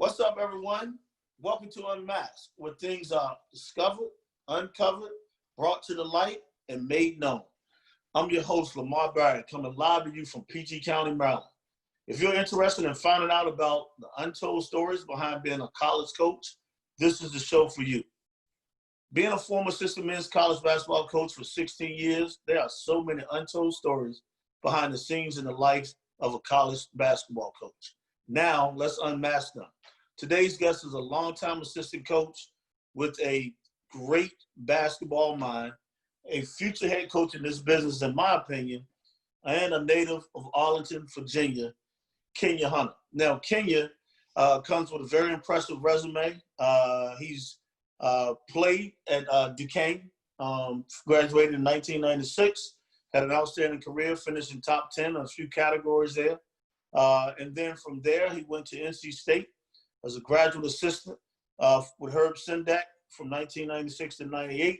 What's up, everyone? Welcome to Unmasked, where things are discovered, uncovered, brought to the light, and made known. I'm your host, Lamar Barrett, coming live to you from PG County, Maryland. If you're interested in finding out about the untold stories behind being a college coach, this is the show for you. Being a former assistant men's college basketball coach for 16 years, there are so many untold stories behind the scenes in the life of a college basketball coach. Now, let's unmask them. Today's guest is a longtime assistant coach with a great basketball mind, a future head coach in this business, in my opinion, and a native of Arlington, Virginia, Kenya Hunter. Now, Kenya comes with a very impressive resume. He's played at Duquesne, graduated in 1996, had an outstanding career, finishing top 10 in a few categories there. And then from there, he went to NC State as a graduate assistant with Herb Sendak from 1996 to 98.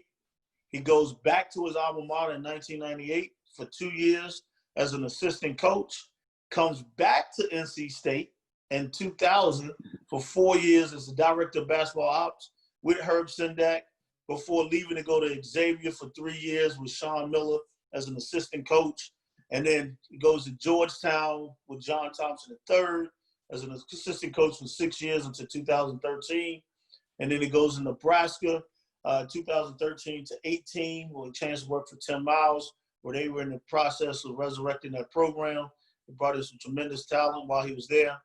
He goes back to his alma mater in 1998 for 2 years as an assistant coach, comes back to NC State in 2000 for 4 years as the director of basketball ops with Herb Sendak before leaving to go to Xavier for 3 years with Sean Miller as an assistant coach. And then he goes to Georgetown with John Thompson III as an assistant coach for 6 years until 2013. And then he goes to Nebraska, 2013 to 18, with a chance to work for Tim Miles, where they were in the process of resurrecting that program. He brought in some tremendous talent while he was there.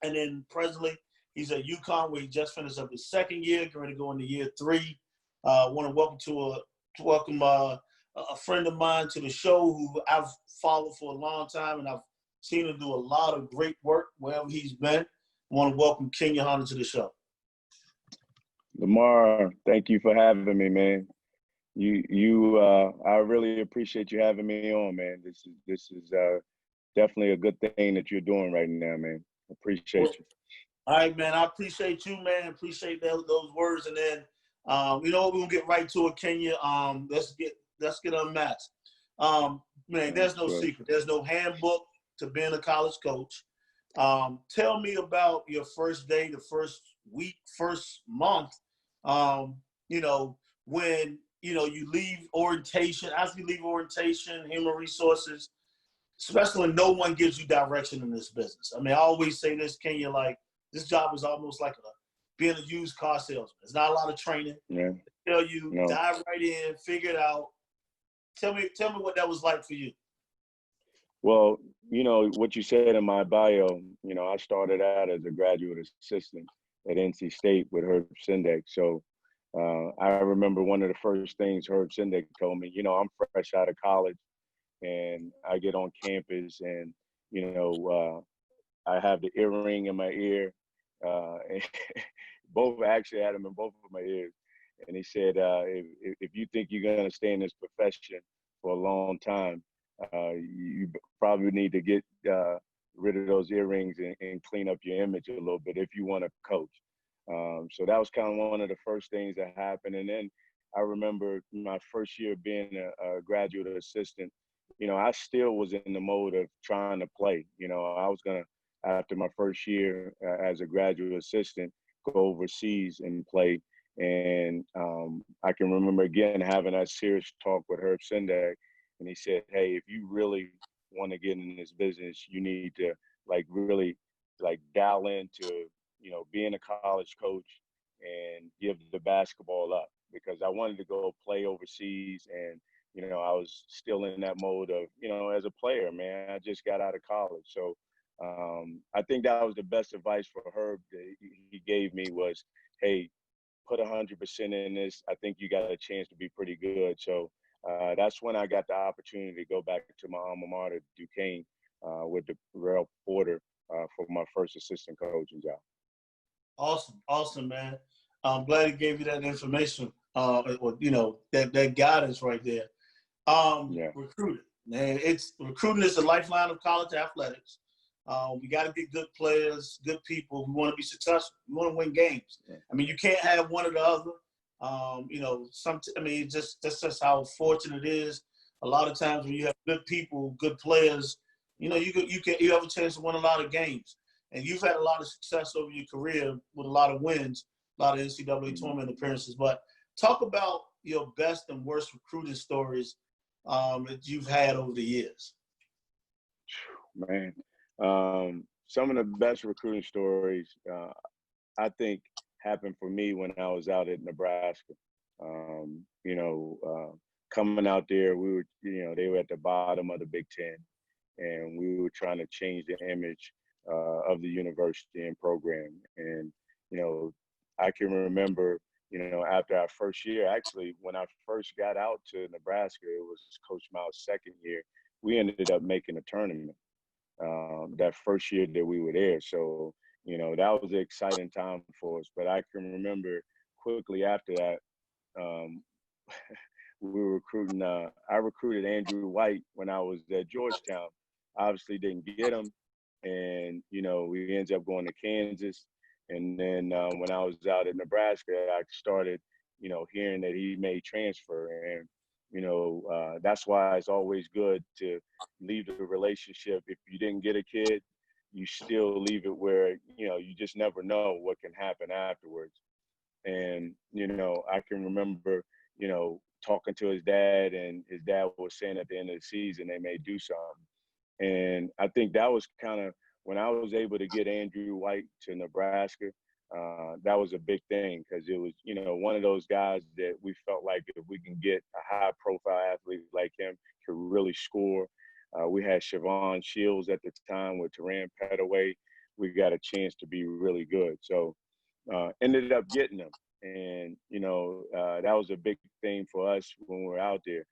And then presently, he's at UConn, where he just finished up his second year, getting ready to go into year 3. Want to welcome a friend of mine to the show who I've followed for a long time, and I've seen him do a lot of great work wherever he's been. I want to welcome Kenya Hunter to the show. Lamar, thank you for having me, man. I really appreciate you having me on, man. This is definitely a good thing that you're doing right now, man. Appreciate you. All right, man. I appreciate you, man. Appreciate those words. And then, you know what? We're gonna get right to it, Kenya. Let's get unmasked. Man, there's no secret. There's no handbook to being a college coach. Tell me about your first day, the first week, first month. You know, when you leave orientation, after you leave orientation, human resources, especially when no one gives you direction in this business. I mean, I always say this, Kenya, like this job is almost like being a used car salesman. There's not a lot of training. Yeah. They tell you, dive right in, figure it out. Tell me what that was like for you. Well, you know, what you said in my bio, you know, I started out as a graduate assistant at NC State with Herb Sendak. So I remember one of the first things Herb Sendak told me, you know, I'm fresh out of college and I get on campus and, you know, I have the earring in my ear. And actually had them in both of my ears. And he said, if you think you're going to stay in this profession for a long time, you probably need to get rid of those earrings and clean up your image a little bit if you want to coach. So that was kind of one of the first things that happened. And then I remember my first year being a graduate assistant, you know, I still was in the mode of trying to play. You know, I was going to, after my first year as a graduate assistant, go overseas and play. And I can remember, again, having that serious talk with Herb Sendak. And he said, hey, if you really want to get in this business, you need to really dial into, you know, being a college coach and give the basketball up, because I wanted to go play overseas. And, you know, I was still in that mode of, you know, as a player, man, I just got out of college. So I think that was the best advice for Herb that he gave me was, hey, put 100% in this. I think you got a chance to be pretty good. So that's when I got the opportunity to go back to my alma mater, Duquesne, with the Darrell Porter for my first assistant coaching job. Awesome, man. I'm glad he gave you that information, or, you know, that guidance right there. Recruiting, man. Recruiting is the lifeline of college athletics. We got to get good players, good people. We want to be successful. We want to win games. Yeah. I mean, you can't have one or the other. You know, that's just how fortunate it is. A lot of times when you have good people, good players, you know, you have a chance to win a lot of games. and you've had a lot of success over your career with a lot of wins, a lot of NCAA tournament appearances. But talk about your best and worst recruiting stories that you've had over the years. Man, some of the best recruiting stories, I think, happened for me when I was out at Nebraska. Coming out there, we were, they were at the bottom of the Big Ten, and we were trying to change the image of the university and program. And, I can remember, after our first year, actually, when I first got out to Nebraska, it was Coach Miles' second year, we ended up making a tournament that first year that we were there. So, that was an exciting time for us. But I can remember quickly after that, we were recruiting. I recruited Andrew White when I was at Georgetown. Obviously didn't get him, and we ended up going to Kansas. And then when I was out at Nebraska, I started, hearing that he may transfer, and that's why it's always good to leave the relationship. If you didn't get a kid, you still leave it where you just never know what can happen afterwards. And I can remember talking to his dad, and his dad was saying at the end of the season they may do something. And I think that was kind of when I was able to get Andrew White to Nebraska. That was a big thing because it was, one of those guys that we felt like if we can get a high-profile athlete like him, could really score. We had Siobhan Shields at the time with Teran Petaway. We got a chance to be really good. So ended up getting him. And, that was a big thing for us when we were out there.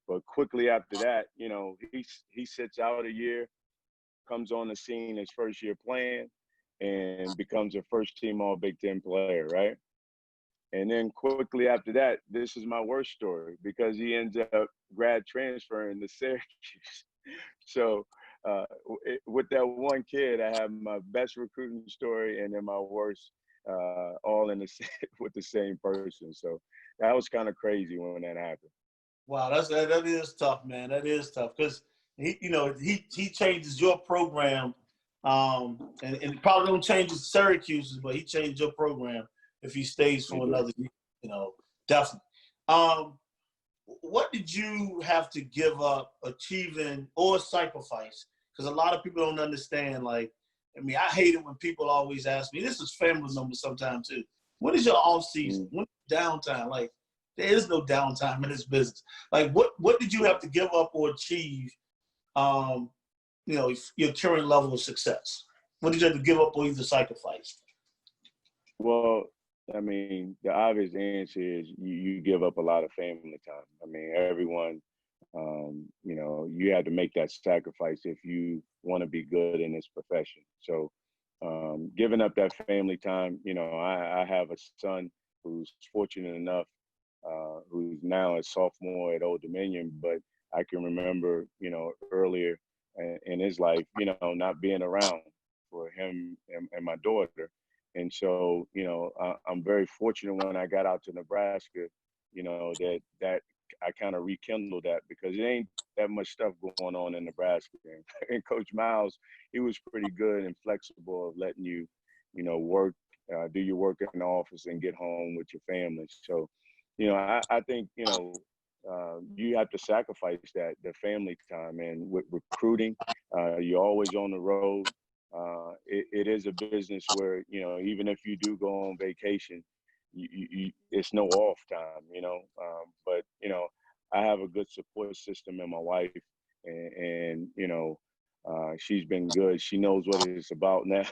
But quickly after that, he sits out a year, comes on the scene his first year playing, and becomes a first-team All-Big Ten player, right? And then quickly after that, this is my worst story because he ends up grad transferring to Syracuse. So with that one kid, I have my best recruiting story and then my worst, all in the with the same person. So that was kind of crazy when that happened. Wow, that is tough, man. That is tough because he changes your program, and probably don't change Syracuse's, but he changed your program if he stays for another year. Definitely. What did you have to give up achieving or sacrifice? Because a lot of people don't understand. Like, I hate it when people always ask me. This is family members sometimes too. When is your off season? When is downtime? Like, there is no downtime in this business. Like, what did you have to give up or achieve? Your current level of success. What did you have to give up or either sacrifice? Well, the obvious answer is you give up a lot of family time. Everyone, you have to make that sacrifice if you want to be good in this profession. So giving up that family time, I have a son who's fortunate enough, who's now a sophomore at Old Dominion, but I can remember, earlier in his life, not being around for him and my daughter. And so, I'm very fortunate when I got out to Nebraska, that I kind of rekindled that because it ain't that much stuff going on in Nebraska. And Coach Miles, he was pretty good and flexible of letting you, work, do your work in the office and get home with your family. So, I think, you have to sacrifice the family time. And with recruiting, you're always on the road. It is a business where, even if you do go on vacation, you it's no off time, but, I have a good support system in my wife and she's been good. She knows what it's about now.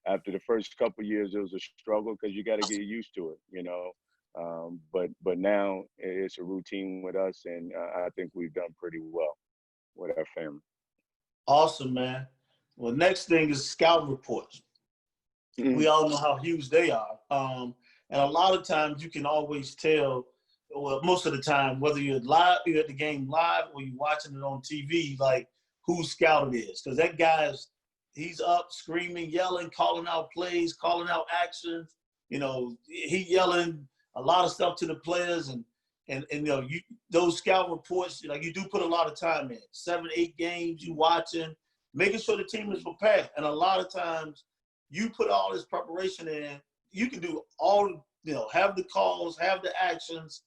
After the first couple of years, it was a struggle because you got to get used to it, but now it's a routine with us, and I think we've done pretty well with our family. Awesome, man. Well, next thing is scout reports. Mm-hmm. We all know how huge they are. And a lot of times you can always tell, well, most of the time, whether you're at the game live or you're watching it on TV, like whose scout it is. Because that guy's, he's up screaming, yelling, calling out plays, calling out actions. He yelling a lot of stuff to the players. And those scout reports, you do put a lot of time in. 7, 8 games you watching, making sure the team is prepared. And a lot of times you put all this preparation in, you can do all, have the calls, have the actions,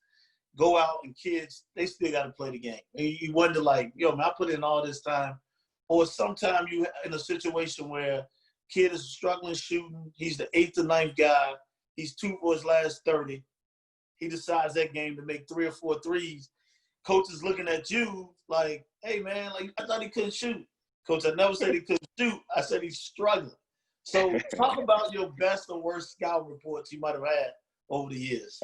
go out, and kids, they still got to play the game. And you wonder, like, yo, man, I put in all this time. Or sometimes you in a situation where kid is struggling shooting. He's the 8th or 9th guy. He's 2 for his last 30. He decides that game to make 3 or 4 threes. Coach is looking at you like, hey, man, like, I thought he couldn't shoot. Coach, I never said he couldn't shoot. I said he's struggling. So talk about your best or worst scout reports you might have had over the years.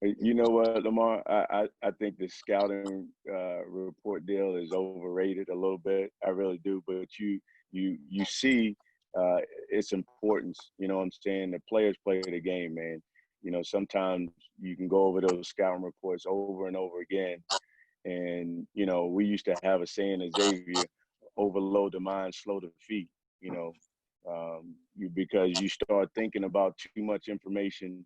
You know what, Lamar? I think the scouting report deal is overrated a little bit. I really do. But you see its importance. You know what I'm saying? The players play the game, man. You know, sometimes you can go over those scouting reports over and over again. And, you know, we used to have a saying at Xavier, overload the mind, slow the feet, you know, because you start thinking about too much information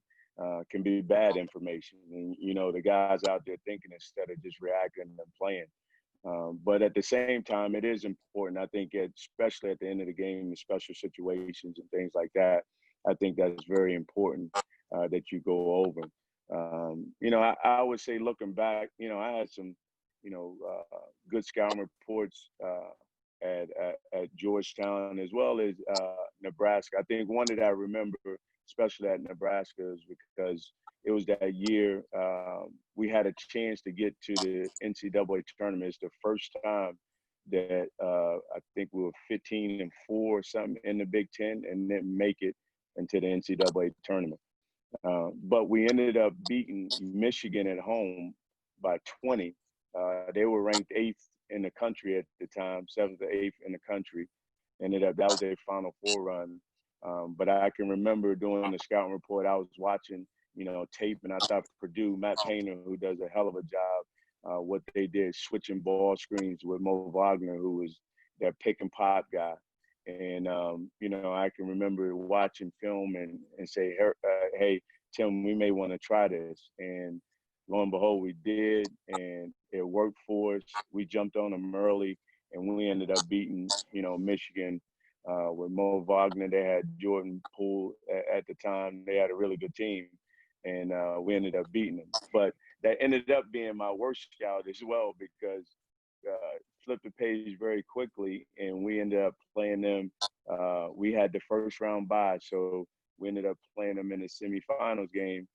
can be bad information. And, you know, the guys out there thinking instead of just reacting and playing. But at the same time, it is important. I think, especially at the end of the game, in special situations and things like that, I think that's very important that you go over. You know, I would say looking back, you know, I had some, you know, good scouting reports at Georgetown as well as Nebraska. I think one that I remember, especially at Nebraska, is because it was that year we had a chance to get to the NCAA tournament. It's the first time that I think we were 15-4 or something in the Big Ten and didn't make it into the NCAA tournament. But we ended up beating Michigan at home by 20. They were ranked 8th in the country at the time, 7th or 8th in the country. That was their Final Four run. But I can remember doing the scouting report. I was watching, you know, tape, and I thought Purdue, Matt Painter, who does a hell of a job, what they did, switching ball screens with Mo Wagner, who was their pick and pop guy. And, you know, I can remember watching film and say, hey, Tim, we may want to try this. And lo and behold, we did, and it worked for us. We jumped on them early, and we ended up beating, you know, Michigan with Mo Wagner. They had Jordan Poole at the time. They had a really good team, and we ended up beating them. But that ended up being my worst scout as well, because flipped the page very quickly, and we ended up playing them. We had the first round bye, so we ended up playing them in the semifinals game,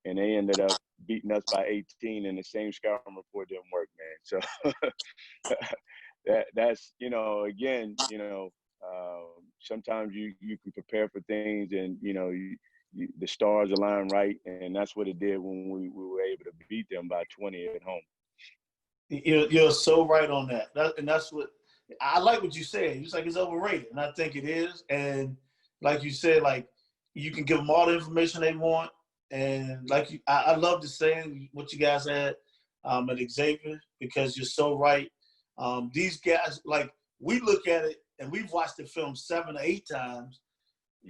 and they ended up beating us by 18, and the same scouting report didn't work, man. So that's, you know, again, you know, sometimes you can prepare for things, and, you know, the stars align right, and that's what it did when we were able to beat them by 20 at home. You're so right on that. And that's what I like what you said. It's like it's overrated, and I think it is. And like you said, like you can give them all the information they want. And like I love the saying what you guys had at Xavier, because you're so right. These guys, like, we look at it and we've watched the film 7 or 8 times.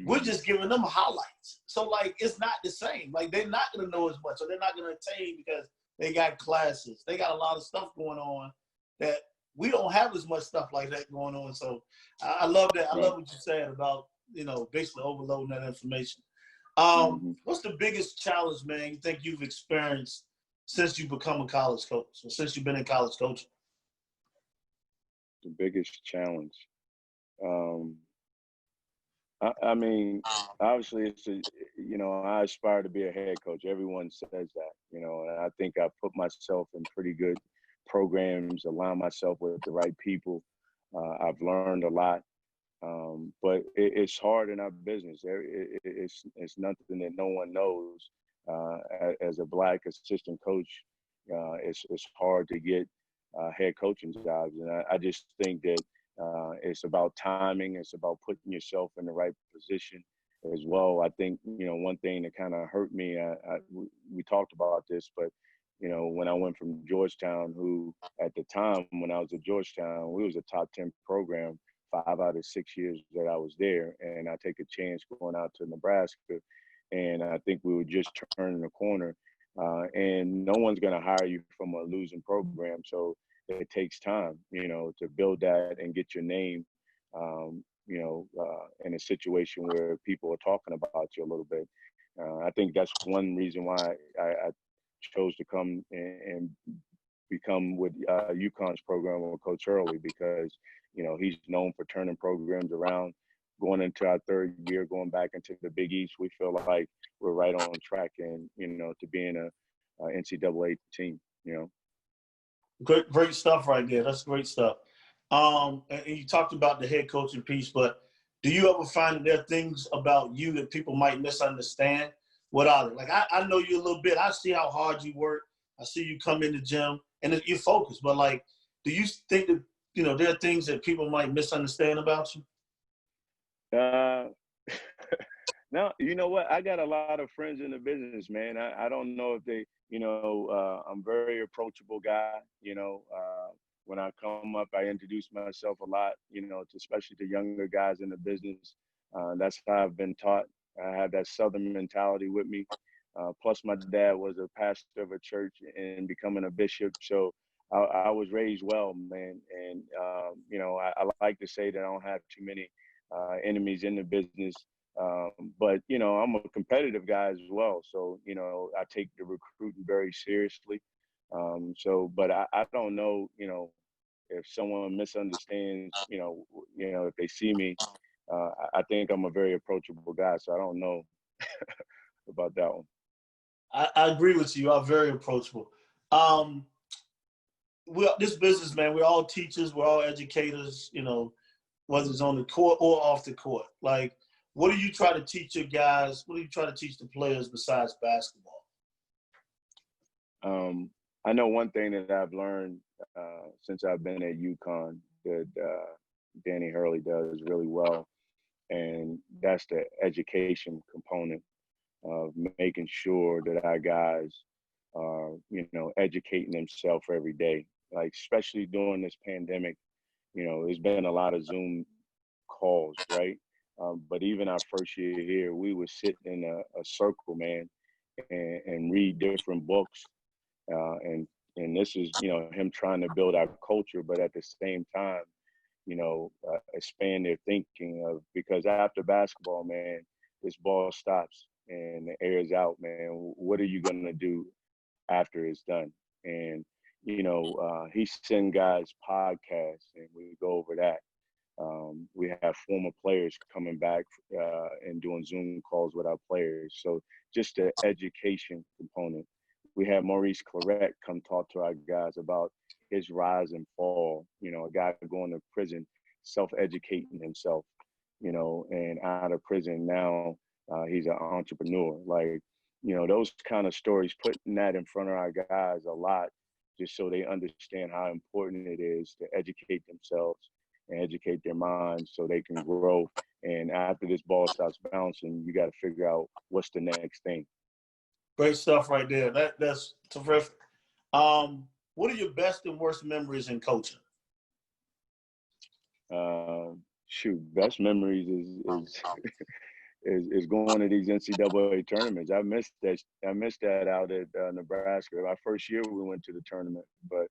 We're just giving them highlights. So, like, it's not the same. Like, they're not going to know as much, or they're not going to attain, because they got classes. They got a lot of stuff going on that we don't have as much stuff like that going on. So I love that. I love what you said about, you know, basically overloading that information. What's the biggest challenge, man, you think you've experienced since you become a college coach, or since you've been in college coaching? The biggest challenge. I mean, obviously, you know, I aspire to be a head coach. Everyone says that, you know, and I think I put myself in pretty good programs, align myself with the right people. I've learned a lot, but it's hard in our business. It's nothing that no one knows. As a Black assistant coach, it's hard to get head coaching jobs, and I just think that it's about timing. It's about putting yourself in the right position as well. I think, you know, one thing that kind of hurt me, we talked about this, but, you know, when I went from Georgetown, who at the time when I was at Georgetown, we was a top 10 program 5 out of 6 years that I was there. And I take a chance going out to Nebraska. And I think we were just turning the corner. And no one's going to hire you from a losing program. So it takes time, you know, to build that and get your name, in a situation where people are talking about you a little bit. I think that's one reason why I chose to come and become with UConn's program with Coach Hurley, because, he's known for turning programs around. Going into our third year, going back into the Big East, we feel like we're right on track and, to being a NCAA team, Great stuff right there. That's great stuff. And you talked about the head coaching piece, but do you ever find that there are things about you that people might misunderstand? What are they? Like, I know you a little bit. I see how hard you work. I see you come in the gym and you're focused. But, like, do you think that, there are things that people might misunderstand about you? No, you know what? I got a lot of friends in the business, man. I don't know if they, I'm very approachable guy. When I come up, I introduce myself a lot, to especially to younger guys in the business. That's how I've been taught. I have that Southern mentality with me. Plus, my dad was a pastor of a church and becoming a bishop. So I was raised well, man. And, I like to say that I don't have too many enemies in the business. But, I'm a competitive guy as well. So, I take the recruiting very seriously. But I don't know, if someone misunderstands, if they see me, I think I'm a very approachable guy. So I don't know about that one. I agree with you. You are very approachable. This business, man, we're all teachers. We're all educators, whether it's on the court or off the court. Like, what do you try to teach your guys? What do you try to teach the players besides basketball? I know one thing that I've learned since I've been at UConn that Danny Hurley does really well, and that's the education component of making sure that our guys are, educating themselves every day. Like, especially during this pandemic, there's been a lot of Zoom calls, right? But even our first year here, we would sit in a circle, man, and read different books. And this is, him trying to build our culture, but at the same time, expand their thinking of, because after basketball, man, this ball stops and the air is out, man. What are you going to do after it's done? And, he send guys podcasts and we go over that. We have former players coming back and doing Zoom calls with our players. So just the education component. We had Maurice Claret come talk to our guys about his rise and fall, a guy going to prison, self-educating himself, and out of prison now, he's an entrepreneur. Like, those kind of stories, putting that in front of our guys a lot, just so they understand how important it is to educate themselves and educate their minds so they can grow. And after this ball stops bouncing, you got to figure out what's the next thing. Great stuff right there. That's terrific. What are your best and worst memories in coaching? Best memories is going to these NCAA tournaments. I missed that out at Nebraska. Our first year we went to the tournament, but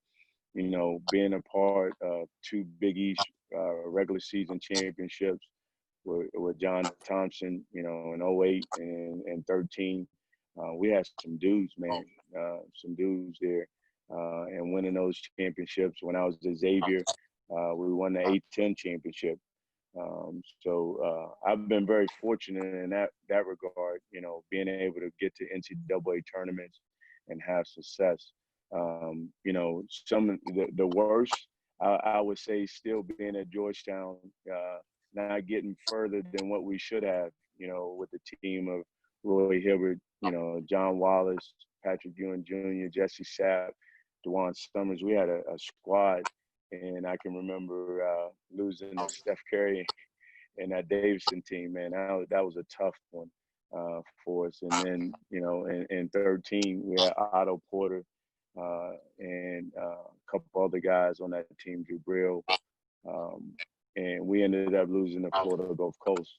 being a part of two Big East regular season championships with John Thompson, in 08 and 13. We had some dudes, man, some dudes there, and winning those championships. When I was at Xavier, we won the A-10 championship. So I've been very fortunate in that regard, being able to get to NCAA tournaments and have success. Some of the worst, I would say, still being at Georgetown, not getting further than what we should have, with the team of Roy Hibbert, John Wallace, Patrick Ewing Jr., Jesse Sapp, DeJuan Summers. We had a squad, and I can remember losing to Steph Curry and that Davidson team, man. That was a tough one for us. And then, in 13, we had Otto Porter and a couple other guys on that team, Jubril. And we ended up losing to Florida Gulf Coast.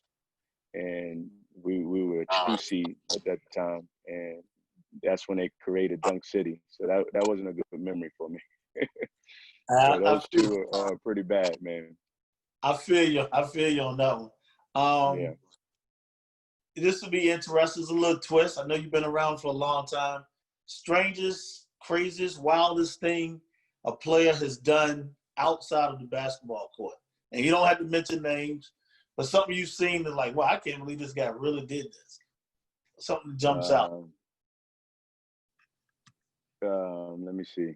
And we were a 2 seed at that time, and that's when they created Dunk City. So that wasn't a good memory for me. So those two are pretty bad, man. I feel you. I feel you on that one. Yeah. This will be interesting. It's a little twist. I know you've been around for a long time. Strangest, craziest, wildest thing a player has done outside of the basketball court. And you don't have to mention names, but something you've seen that's like, wow, I can't believe this guy really did this. Something jumps out. Let me see.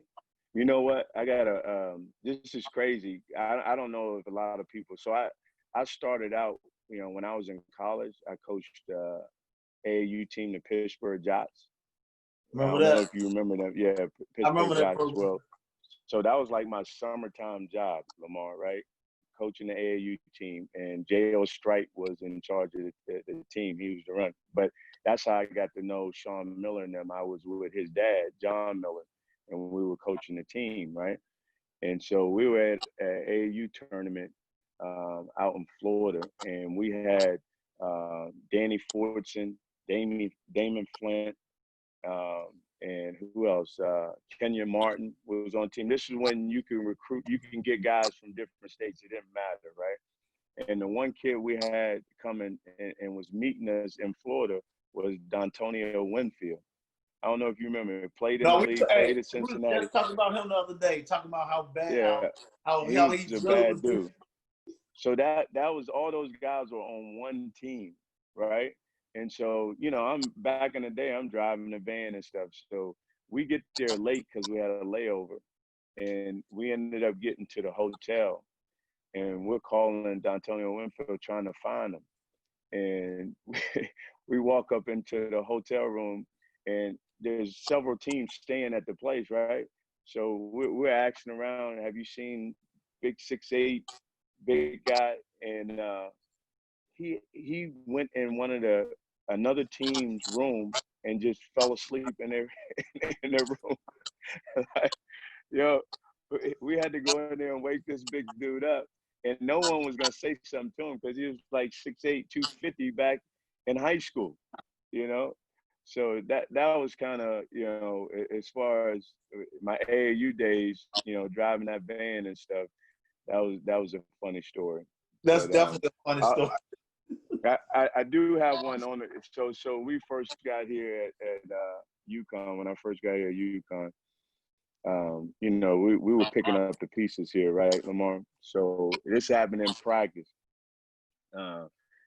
You know what? I gotta. This is crazy. I don't know if a lot of people. So I started out. You know, when I was in college, I coached AAU team, the Pittsburgh Jots. I Remember don't know that? if you remember them. Yeah, I remember Pittsburgh that Jots. program. Well, so that was like my summertime job, Lamar, right? Coaching the AAU team, and J.O. Strike was in charge of the team. He was the run. But that's how I got to know Sean Miller and them. I was with his dad, John Miller, and we were coaching the team, right? And so we were at an AAU tournament out in Florida, and we had Danny Fordson, Damon Flint, and who else? Kenya Martin was on team. This is when you can recruit, you can get guys from different states. It didn't matter, right? And the one kid we had coming and was meeting us in Florida was D'Antonio Winfield. I don't know if you remember. He played in the league, played at We were Cincinnati. just talking about him the other day, talking about how bad, Yeah, how he was he a dribbles. bad dude. So that was all those guys were on one team, right? And so, you know, I'm back in the day, I'm driving the van and stuff. So we get there late because we had a layover, and we ended up getting to the hotel, and we're calling D'Antonio Winfield trying to find him. And we walk up into the hotel room, and there's several teams staying at the place, right? So we're asking around, have you seen big 6'8" big guy? And he went in one of the another team's room and just fell asleep in their in their room. Like, yo, we had to go in there and wake this big dude up, and no one was gonna say something to him because he was like 6'8", 250 back in high school, you know. So that was kind of, you know, as far as my AAU days, you know, driving that van and stuff. That was a funny story. That's But definitely a funny story. I do have one on it. So we first got here at UConn. When I first got here at UConn, you know, we were picking up the pieces here, right, Lamar? So this happened in practice.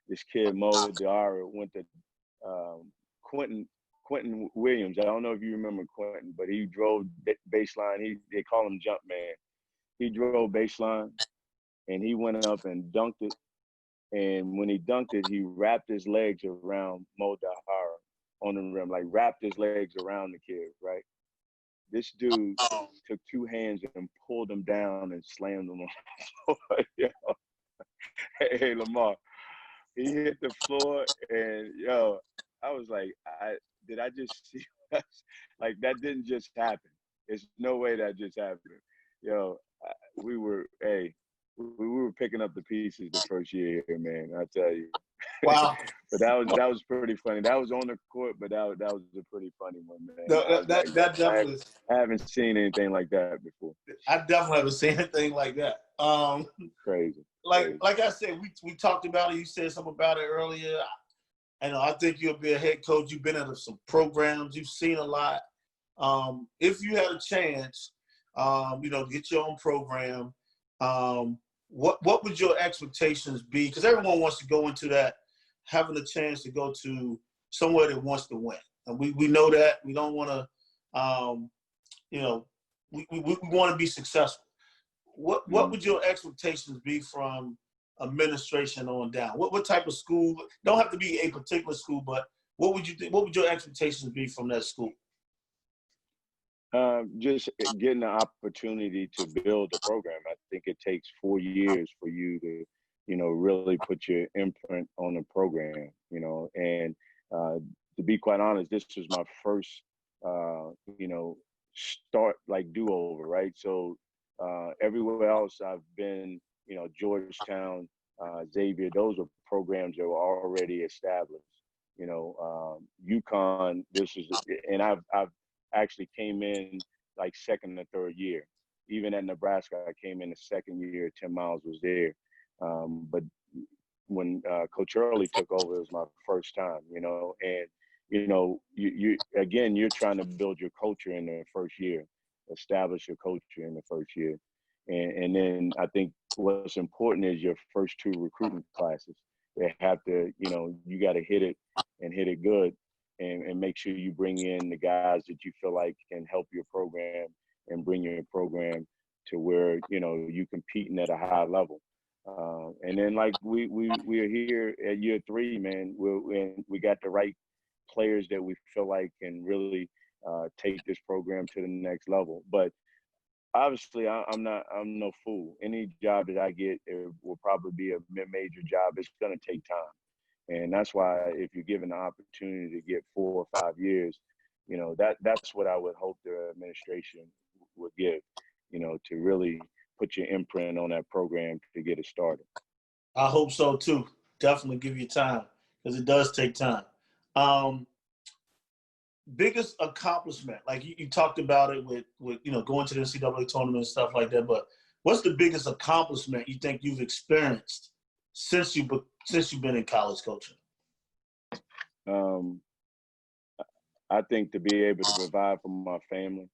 This kid Mo Diarra went to Quentin Williams. I don't know if you remember Quentin, but he drove baseline. They call him Jump Man. He drove baseline, and he went up and dunked it. And when he dunked it, he wrapped his legs around Mo Diarra on the rim, like wrapped his legs around the kid, right? This dude took two hands and pulled him down and slammed him on the floor. Yo. Hey, Lamar, he hit the floor, and yo, I was like, did I just see like that didn't just happen. There's no way that just happened. Yo, we were picking up the pieces the first year here, man. I tell you. Wow. But that was pretty funny. That was on the court, but that was a pretty funny one, man. No, that definitely. I haven't seen anything like that before. I definitely haven't seen anything like that. Crazy. Like I said, we talked about it. You said something about it earlier. And I think you'll be a head coach. You've been at some programs. You've seen a lot. If you had a chance, you know, to get your own program, what would your expectations be? Because everyone wants to go into that, having a chance to go to somewhere that wants to win. And we know that. We don't want to, you know, we want to be successful. What would your expectations be from administration on down? What type of school? Don't have to be a particular school, but what would your expectations be from that school? Just getting the opportunity to build a program. I think it takes 4 years for you to, you know, really put your imprint on the program, you know. And to be quite honest, this was my first, you know, start like do-over, right? So everywhere else I've been, you know, Georgetown, Xavier, those were programs that were already established. You know, UConn, and I've actually came in like second or third year. Even at Nebraska, I came in the second year. Tim Miles was there. But when Coach Early took over, it was my first time, and you again, you're trying to build your culture in the first year, establish your culture in the first year, and then I think what's important is your first two recruiting classes. They have to, you got to hit it and hit it good, and make sure you bring in the guys that you feel like can help your program and bring your program to where you competing at a high level. And then like we are here at year three, man. We got the right players that we feel like can really take this program to the next level. But obviously, I'm no fool. Any job that I get, it will probably be a mid-major job. It's going to take time, and that's why if you're given the opportunity to get 4 or 5 years, that's what I would hope the administration would give, to really put your imprint on that program to get it started. I hope so too. Definitely give you time because it does take time. Biggest accomplishment, like you talked about it with going to the NCAA tournament and stuff like that. But what's the biggest accomplishment you think you've experienced since you've been in college coaching? I think to be able to provide for my family,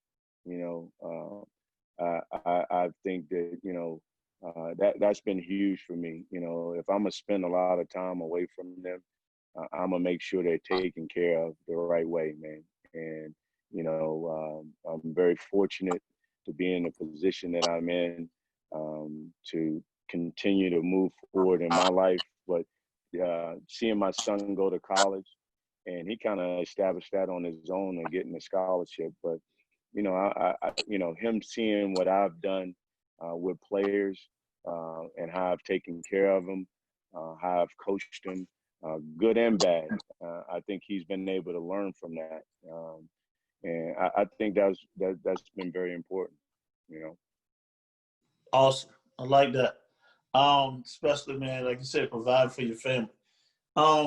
I think that that's been huge for me. If I'm gonna spend a lot of time away from them, I'm gonna make sure they're taken care of the right way, man. And I'm very fortunate to be in the position that I'm in, to continue to move forward in my life. But seeing my son go to college, and he kind of established that on his own and getting a scholarship. But him seeing what I've done with players, and how I've taken care of them, how I've coached them, good and bad. I think he's been able to learn from that, and I think that's been very important. Awesome, I like that. Especially, man, like you said, provide for your family.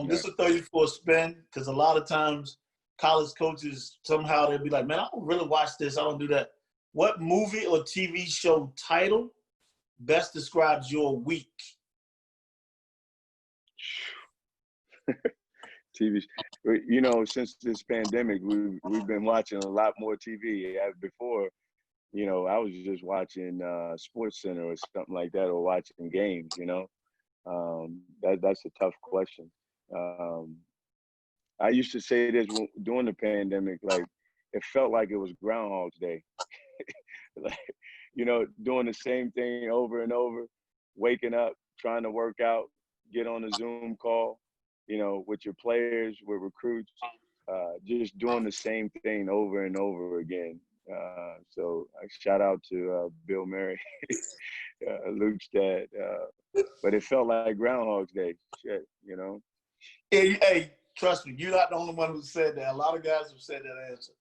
This will throw you for a spin because a lot of times college coaches somehow they'll be like, "Man, I don't really watch this. I don't do that." What movie or TV show title best describes your week? TV, since this pandemic, we've been watching a lot more TV. Before, I was just watching Sports Center or something like that, or watching games. That's a tough question. I used to say this during the pandemic, like it felt like it was Groundhog's Day. Like, doing the same thing over and over, waking up, trying to work out, get on a Zoom call, with your players, with recruits, just doing the same thing over and over again. So shout out to Bill Murray, Luke's dad. But it felt like Groundhog's Day. Shit. Hey, trust me, you're not the only one who said that. A lot of guys have said that answer.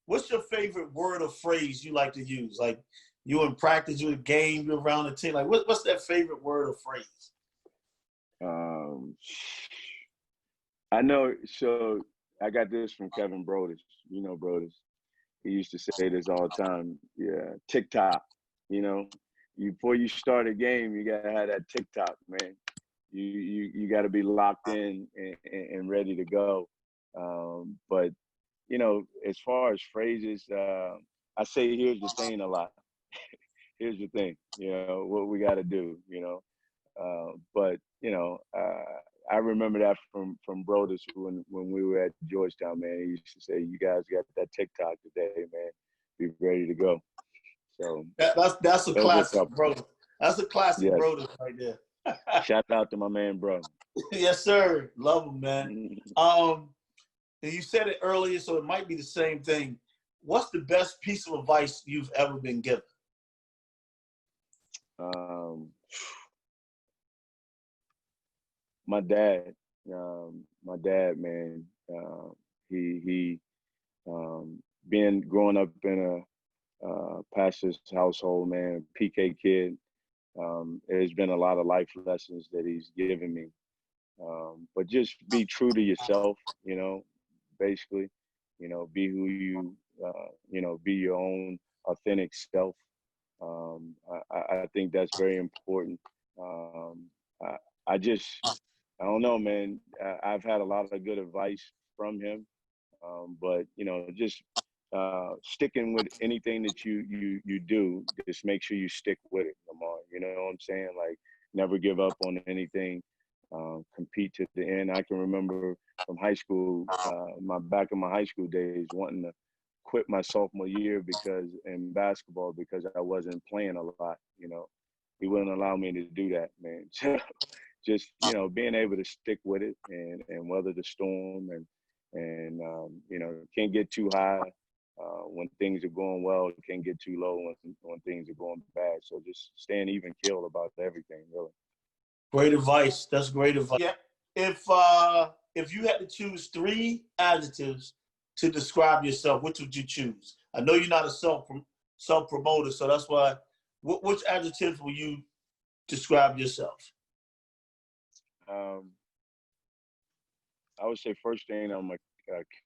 What's your favorite word or phrase you like to use? Like you in practice, you in game, you around the team. Like what's that favorite word or phrase? I know. So I got this from Kevin Brodus. Brodus. He used to say this all the time. Yeah, TikTok. Before you start a game, you gotta have that TikTok, man. You got to be locked in and ready to go. But as far as phrases, I say here's the thing a lot. Here's the thing, what we got to do, but I remember that from Brodus when we were at Georgetown, man. He used to say, "You guys got that TikTok today, man. Be ready to go." So that's a classic, bro. That's a classic, yes. Brodus right there. Shout out to my man, bro. Yes, sir. Love him, man. And you said it earlier, so it might be the same thing. What's the best piece of advice you've ever been given? My dad, man. He being growing up in a pastor's household, man, PK kid. There's been a lot of life lessons that he's given me. But just be true to yourself, basically, be who you, be your own authentic self. I think that's very important. I, I just, I don't know, man. I've had a lot of good advice from him, but you know, just sticking with anything that you do, just make sure you stick with it, Lamar. You know what I'm saying? Like, never give up on anything. Compete to the end. I can remember from high school, back in my high school days, wanting to quit my sophomore year because in basketball because I wasn't playing a lot. You know, he wouldn't allow me to do that, man. Just you know, being able to stick with it and weather the storm and you know, can't get too high when things are going well. Can't get too low when things are going bad. So just staying even keel about everything, really. Great advice. That's great advice. Yeah. If you had to choose 3 adjectives to describe yourself, which would you choose? I know you're not a self promoter, so that's why. Which adjectives will you describe yourself? Um, I would say first thing, I'm a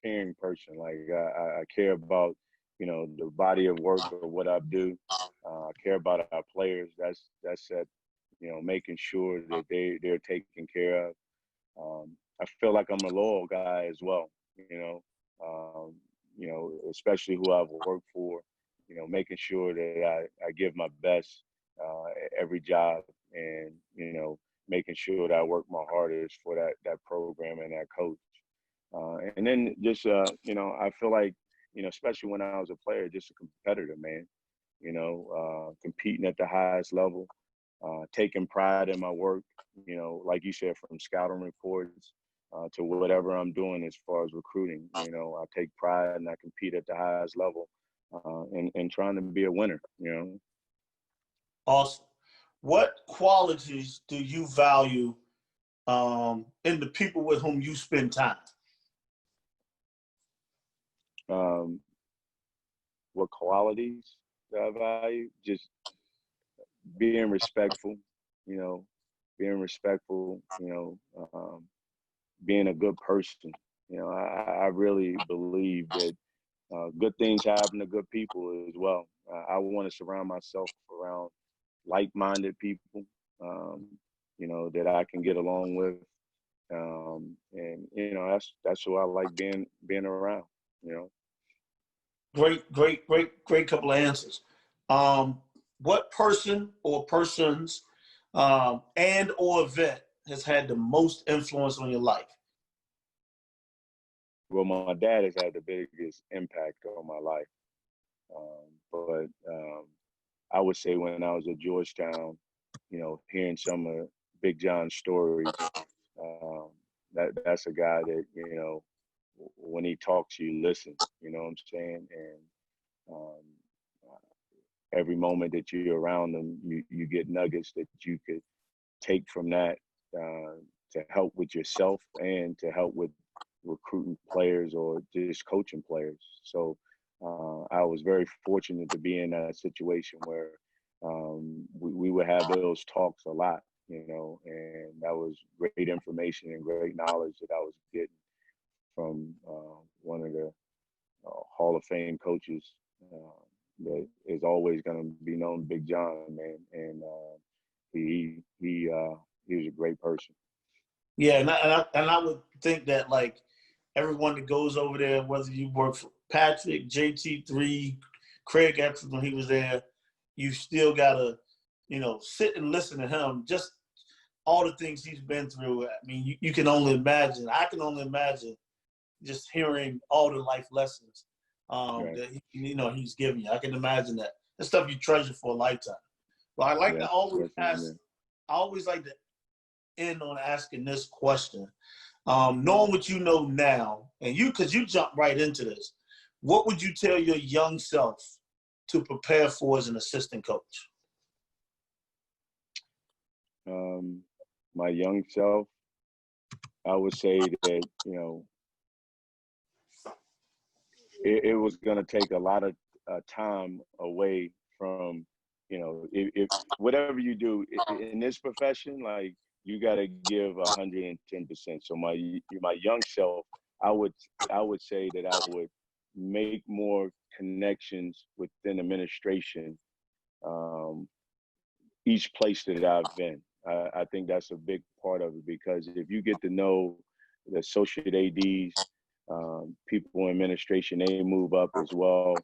caring person. Like I care about, you know, the body of work or what I do. I care about our players. That's that, you know, making sure that they're taken care of. I feel like I'm a loyal guy as well. You know, you know, especially who I've worked for. You know, making sure that I give my best every job, and you know, making sure that I work my hardest for that program and that coach. And then just you know, I feel like, you know, especially when I was a player, just a competitor, man. You know, competing at the highest level, taking pride in my work. You know, like you said, from scouting reports to whatever I'm doing as far as recruiting. You know, I take pride and I compete at the highest level, and trying to be a winner. You know. Awesome. What qualities do you value in the people with whom you spend time? Um, what qualities that I value? Just being respectful, you know, being respectful, you know, being a good person. You know, I really believe that good things happen to good people as well. I want to surround myself around like-minded people, um, you know, that I can get along with, and you know, that's who I like being around. You know. Great couple of answers. What person or persons and or event has had the most influence on your life? Well, my dad has had the biggest impact on my life, but I would say when I was at Georgetown, you know, hearing some of Big John's stories, um, that's a guy that, you know, when he talks, you listen. You know what I'm saying? And um, every moment that you're around him, you get nuggets that you could take from that uh, to help with yourself and to help with recruiting players or just coaching players. So I was very fortunate to be in that situation where we would have those talks a lot, you know, and that was great information and great knowledge that I was getting from one of the Hall of Fame coaches that is always going to be known, Big John, man, and he was a great person. Yeah, and I would think that like everyone that goes over there, whether you work for Patrick, JT3, Craig X when he was there, you still gotta, you know, sit and listen to him. Just all the things he's been through. I mean, you can only imagine. I can only imagine just hearing all the life lessons Right. that you know he's giving you. I can imagine that. That's stuff you treasure for a lifetime. But I like to Yes, always yes, ask. man. I always like to end on asking this question. Knowing what you know now, and because you jump right into this, what would you tell your young self to prepare for as an assistant coach? My young self, I would say that, you know, it was going to take a lot of time away from, you know, if whatever you do in this profession, like you got to give 110%. So my young self, I would I would say that I would make more connections within administration, each place that I've been. I think that's a big part of it, because if you get to know the associate ADs, people in administration, they move up as well.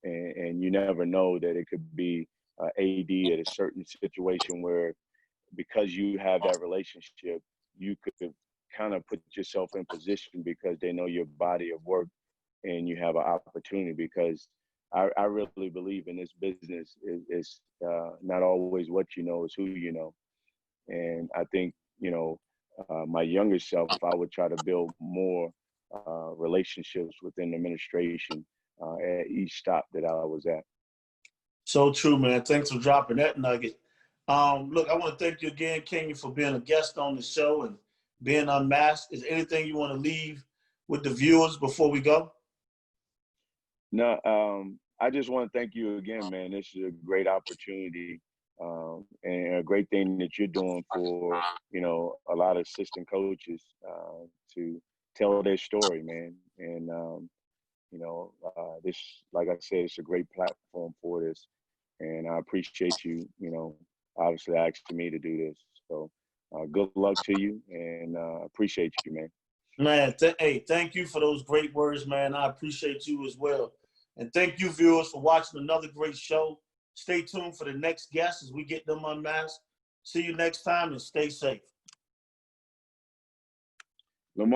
And you never know that it could be AD at a certain situation where, because you have that relationship, you could kind of put yourself in position because they know your body of work and you have an opportunity. Because I really believe in this business is not always what you know, is who you know. And I think, my younger self, I would try to build more relationships within the administration at each stop that I was at. So true, man. Thanks for dropping that nugget. Look, I want to thank you again, Kenya, for being a guest on the show and being unmasked. Is there anything you want to leave with the viewers before we go? No, I just want to thank you again, man. This is a great opportunity, and a great thing that you're doing for, a lot of assistant coaches to tell their story, man. And, this, like I said, it's a great platform for this. And I appreciate you, obviously asking me to do this. So good luck to you, and appreciate you, man. Man, hey, thank you for those great words, man. I appreciate you as well. And thank you, viewers, for watching another great show. Stay tuned for the next guest as we get them unmasked. See you next time, and stay safe. Lamar.